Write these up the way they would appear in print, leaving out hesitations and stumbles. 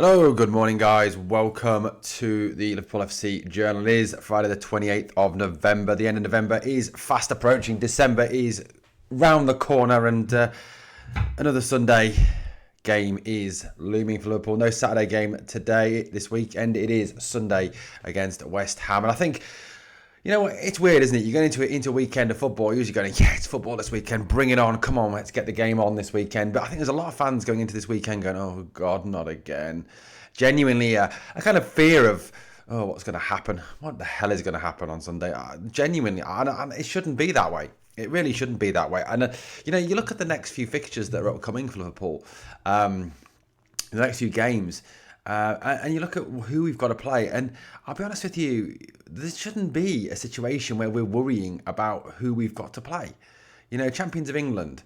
Hello, good morning guys. Welcome to the Liverpool FC Journal. It is Friday the 28th of November. The end of November is fast approaching. December is round the corner and another Sunday game is looming for Liverpool. No Saturday game today, this weekend. It is Sunday against West Ham. And I think, you know what, it's weird, isn't it? You're going into a weekend of football, you're usually going, yeah, it's football this weekend, bring it on, come on, let's get the game on this weekend. But I think there's a lot of fans going into this weekend going, oh God, not again. Genuinely, a kind of fear of, oh, what's going to happen? What the hell is going to happen on Sunday? Genuinely, and it shouldn't be that way. It really shouldn't be that way. And, you look at the next few fixtures that are upcoming for Liverpool, the next few games, and you look at who we've got to play, and I'll be honest with you, this shouldn't be a situation where we're worrying about who we've got to play. Champions of England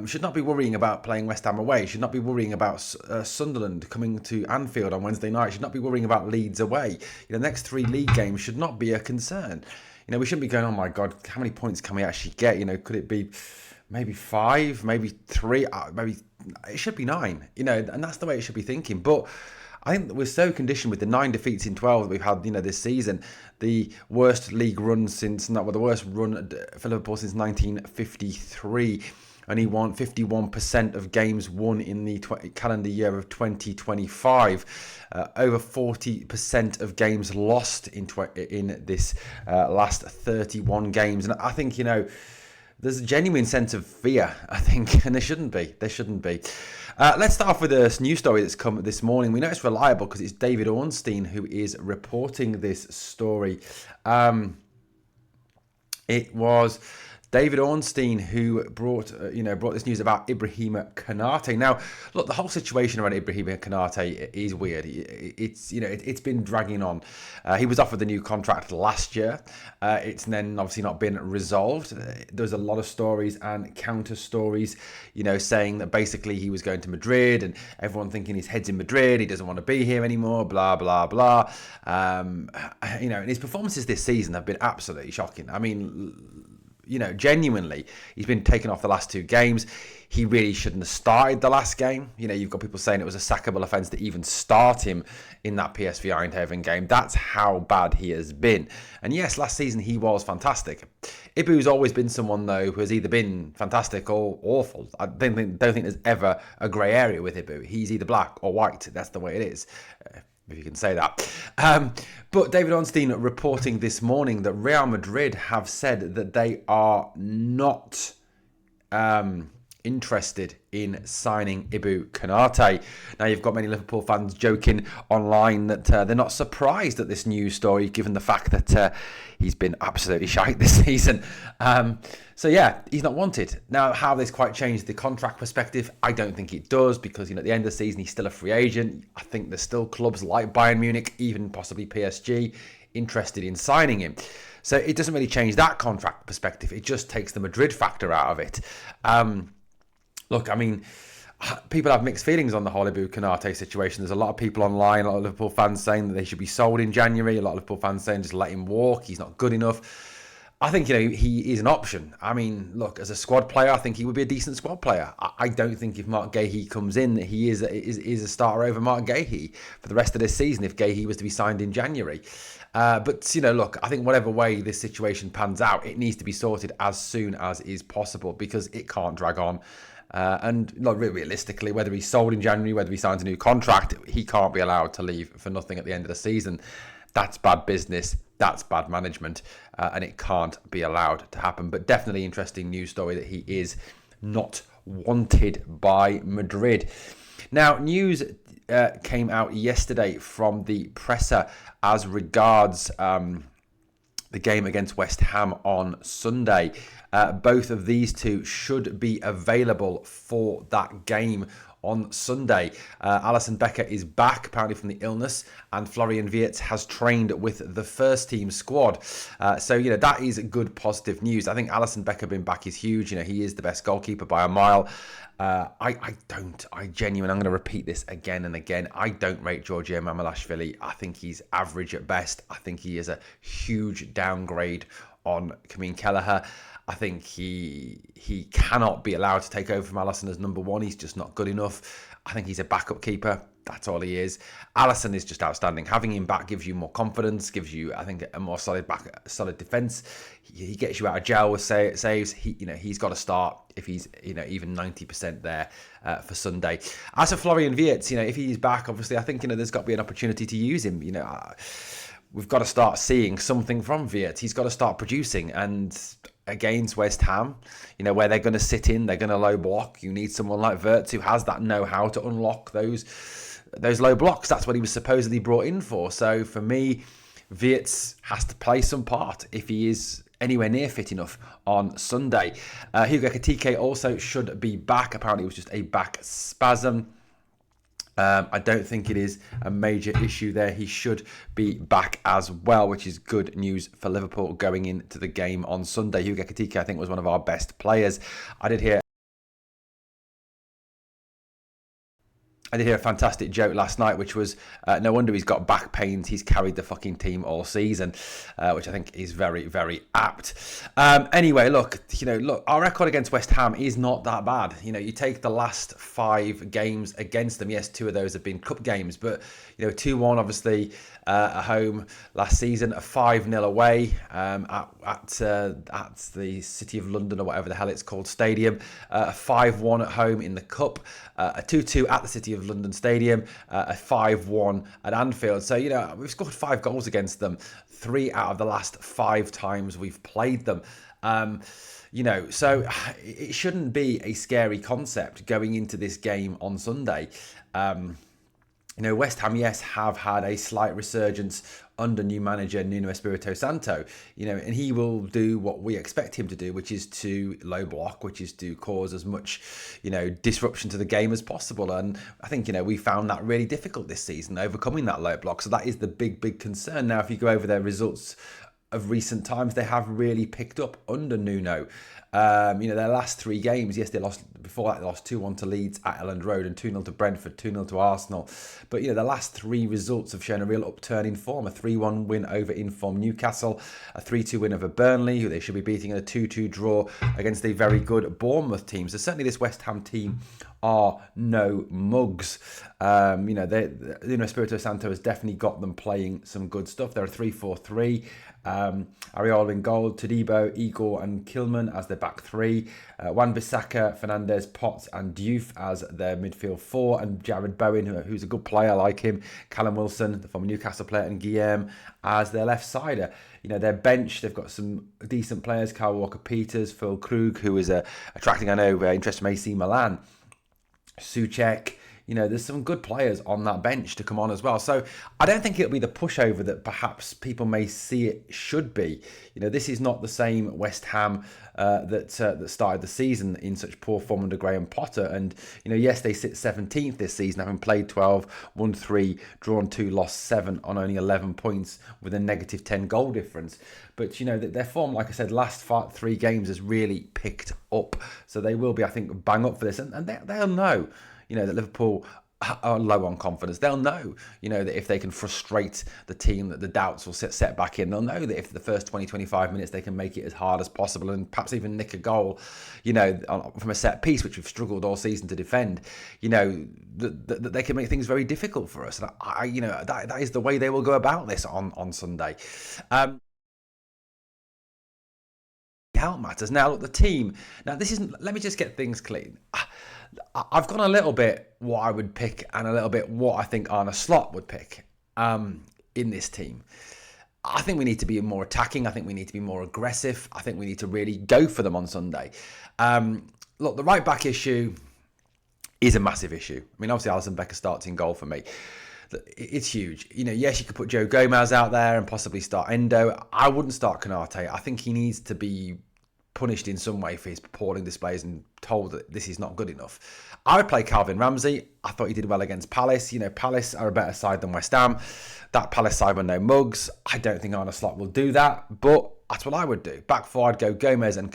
should not be worrying about playing West Ham away, should not be worrying about Sunderland coming to Anfield on Wednesday night, should not be worrying about Leeds away. The next three league games should not be a concern. We shouldn't be going, oh my God, how many points can we actually get? Could it be maybe 5, maybe 3, maybe it should be 9, and that's the way it should be thinking. But I think that we're so conditioned with the 9 defeats in 12 that we've had, this season, the worst league run the worst run for Liverpool since 1953. Only won 51% of games won in the calendar year of 2025. Over 40% of games lost in this last 31 games. And I think, there's a genuine sense of fear, I think, and there shouldn't be. Let's start off with a news story that's come this morning. We know it's reliable because it's David Ornstein who is reporting this story. It was David Ornstein who brought this news about Ibrahim Konate. Now, look, the whole situation around Ibrahim Konate is weird. It's been dragging on. He was offered the new contract last year. It's then obviously not been resolved. There's a lot of stories and counter stories, saying that basically he was going to Madrid and everyone thinking his head's in Madrid. He doesn't want to be here anymore. Blah blah blah. And his performances this season have been absolutely shocking. I mean, genuinely, he's been taken off the last 2 games. He really shouldn't have started the last game. You've got people saying it was a sackable offence to even start him in that PSV Eindhoven game. That's how bad he has been. And yes, last season he was fantastic. Ibu's always been someone, though, who has either been fantastic or awful. I don't think there's ever a grey area with Ibu. He's either black or white. That's the way it is. If you can say that. But David Ornstein reporting this morning that Real Madrid have said that they are not interested in signing Ibu Konate. Now, you've got many Liverpool fans joking online that they're not surprised at this news story, given the fact that he's been absolutely shite this season. So yeah, he's not wanted. Now, how this quite changed the contract perspective, I don't think it does, because at the end of the season, he's still a free agent. I think there's still clubs like Bayern Munich, even possibly PSG, interested in signing him. So it doesn't really change that contract perspective. It just takes the Madrid factor out of it. Look, I mean, people have mixed feelings on the whole Ibu Konate situation. There's a lot of people online, a lot of Liverpool fans saying that they should be sold in January. A lot of Liverpool fans saying just let him walk. He's not good enough. I think, he is an option. I mean, look, as a squad player, I think he would be a decent squad player. I don't think if Mark Gahey comes in, that he is a starter over Mark Gahey for the rest of this season if Gahey was to be signed in January. But, look, I think whatever way this situation pans out, it needs to be sorted as soon as is possible because it can't drag on. And look, realistically, whether he's sold in January, whether he signs a new contract, he can't be allowed to leave for nothing at the end of the season. That's bad business. That's bad management. And it can't be allowed to happen. But definitely interesting news story that he is not wanted by Madrid. Now, news came out yesterday from the presser as regards the game against West Ham on Sunday. Both of these two should be available for that game on Sunday. Alisson Becker is back, apparently from the illness, and Florian Wirtz has trained with the first team squad. So that is good, positive news. I think Alisson Becker being back is huge. He is the best goalkeeper by a mile. I'm going to repeat this again and again. I don't rate Giorgio Mammalashvili. I think he's average at best. I think he is a huge downgrade on Kamin Kelleher. I think he cannot be allowed to take over from Alisson as number one. He's just not good enough. I think he's a backup keeper. That's all he is. Alisson is just outstanding. Having him back gives you more confidence, gives you, I think, a more solid defense. He gets you out of jail with saves. He's got to start if he's, even 90% there for Sunday. As for Florian Wirtz, if he's back, obviously, I think, there's got to be an opportunity to use him. We've got to start seeing something from Wirtz. He's got to start producing, and against West Ham, where they're going to sit in, they're going to low block. You need someone like Wirtz who has that know-how to unlock those low blocks. That's what he was supposedly brought in for. So for me, Wirtz has to play some part if he is anywhere near fit enough on Sunday. Hugo Ekitike also should be back. Apparently it was just a back spasm. I don't think it is a major issue there. He should be back as well, which is good news for Liverpool going into the game on Sunday. Hugo Ekitike, I think, was one of our best players. I did hear a fantastic joke last night, which was no wonder he's got back pains. He's carried the fucking team all season, which I think is very, very apt. Anyway, look, our record against West Ham is not that bad. You take the last 5 games against them. Yes, 2 of those have been cup games, but 2-1 obviously at home last season, a 5-0 away at the City of London or whatever the hell it's called stadium, a 5-1 at home in the cup, a 2-2 at the City of London Stadium, a 5-1 at Anfield. So, we've scored 5 goals against them 3 out of the last 5 times we've played them. So it shouldn't be a scary concept going into this game on Sunday. West Ham, yes, have had a slight resurgence under new manager Nuno Espirito Santo, and he will do what we expect him to do, which is to low block, which is to cause as much, disruption to the game as possible. And I think, we found that really difficult this season, overcoming that low block. So that is the big concern. Now, if you go over their results of recent times, they have really picked up under Nuno. Their last 3 games, yes, they lost. Before that, they lost 2-1 to Leeds at Elland Road and 2-0 to Brentford, 2-0 to Arsenal. But, the last 3 results have shown a real upturn in form. A 3-1 win over in-form Newcastle, a 3-2 win over Burnley, who they should be beating, and a 2-2 draw against a very good Bournemouth team. So certainly this West Ham team are no mugs. Espirito Santo has definitely got them playing some good stuff. They're a 3-4-3. Areola in goal, Todibo, Igor and Kilman as their back 3. Wan-Bissaka, Fernandez, Potts and Diouf as their midfield 4. And Jared Bowen, who's a good player, I like him. Callum Wilson, the former Newcastle player, and Guillaume as their left-sider. Their bench, they've got some decent players. Kyle Walker-Peters, Phil Krug, who is attracting, I know, interest from AC Milan. Souček. There's some good players on that bench to come on as well. So I don't think it'll be the pushover that perhaps people may see it should be. This is not the same West Ham that started the season in such poor form under Graham Potter. And, yes, they sit 17th this season, having played 12, won 3, drawn 2, lost 7 on only 11 points with a negative 10 goal difference. But, their form, like I said, last 3 games has really picked up. So they will be, I think, bang up for this. And they'll know, that Liverpool are low on confidence. They'll know, that if they can frustrate the team, that the doubts will set back in. They'll know that if the first 20, 25 minutes, they can make it as hard as possible and perhaps even nick a goal, from a set piece, which we've struggled all season to defend, that they can make things very difficult for us. And that is the way they will go about this on Sunday. Help matters. Now, look, the team. Now, this isn't. Let me just get things clean. I've gone a little bit what I would pick and a little bit what I think Arne Slot would pick in this team. I think we need to be more attacking. I think we need to be more aggressive. I think we need to really go for them on Sunday. Look, the right back issue is a massive issue. I mean, obviously, Alisson Becker starts in goal for me. It's huge. Yes, you could put Joe Gomez out there and possibly start Endo. I wouldn't start Konate. I think he needs to be punished in some way for his appalling displays and told that this is not good enough. I would play Calvin Ramsey. I thought he did well against Palace. Palace are a better side than West Ham. That Palace side were no mugs. I don't think Arne Slot will do that, but that's what I would do. Back four, I'd go Gomez and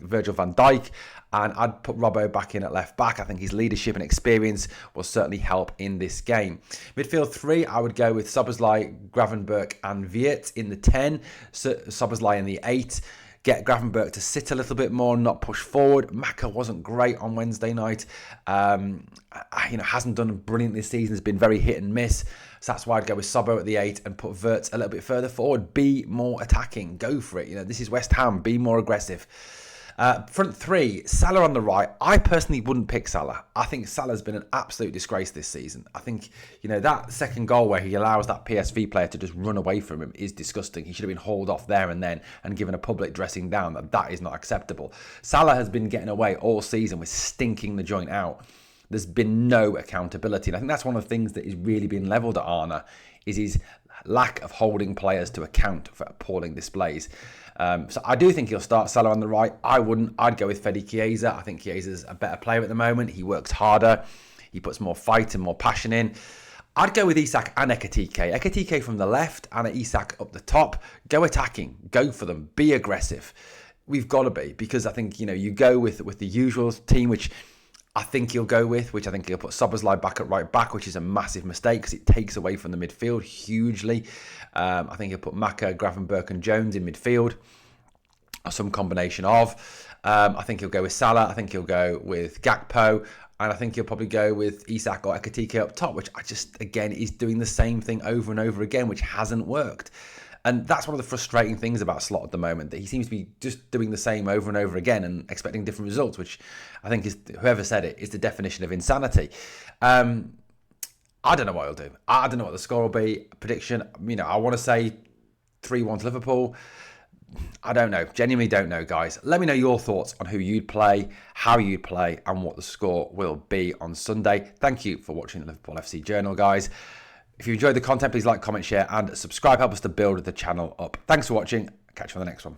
Virgil van Dijk, and I'd put Robbo back in at left back. I think his leadership and experience will certainly help in this game. Midfield 3, I would go with Szoboszlai, Gravenberch and Wirtz in the 10, Szoboszlai in the 8, get Gravenberch to sit a little bit more, not push forward. Maka wasn't great on Wednesday night. Hasn't done brilliant this season. Has been very hit and miss. So that's why I'd go with Sobbo at the 8 and put Wirtz a little bit further forward. Be more attacking. Go for it. This is West Ham. Be more aggressive. Front three, Salah on the right. I personally wouldn't pick Salah. I think Salah's been an absolute disgrace this season. I think, that second goal where he allows that PSV player to just run away from him is disgusting. He should have been hauled off there and then and given a public dressing down. That is not acceptable. Salah has been getting away all season with stinking the joint out. There's been no accountability. And I think that's one of the things that is really being levelled at Arne, is his lack of holding players to account for appalling displays. So I do think he'll start Salah on the right. I wouldn't. I'd go with Fede Chiesa. I think Chiesa's a better player at the moment. He works harder. He puts more fight and more passion in. I'd go with Isak and Ekitike. Ekitike from the left and Isak up the top. Go attacking. Go for them. Be aggressive. We've got to be, because I think, you go with the usual team, which I think he'll go with, which I think he'll put Szoboszlai back at right back, which is a massive mistake because it takes away from the midfield hugely. I think he'll put Maka, Gravenberch and Jones in midfield, or some combination of. I think he'll go with Salah. I think he'll go with Gakpo. And I think he'll probably go with Isak or Ekitike up top, which again, is doing the same thing over and over again, which hasn't worked. And that's one of the frustrating things about Slot at the moment, that he seems to be just doing the same over and over again and expecting different results, which I think is, whoever said it, is the definition of insanity. I don't know what he'll do. I don't know what the score will be. Prediction, I want to say 3-1 to Liverpool. I don't know. Genuinely don't know, guys. Let me know your thoughts on who you'd play, how you'd play, and what the score will be on Sunday. Thank you for watching the Liverpool FC Journal, guys. If you enjoyed the content, please like, comment, share, and subscribe. Help us to build the channel up. Thanks for watching. Catch you on the next one.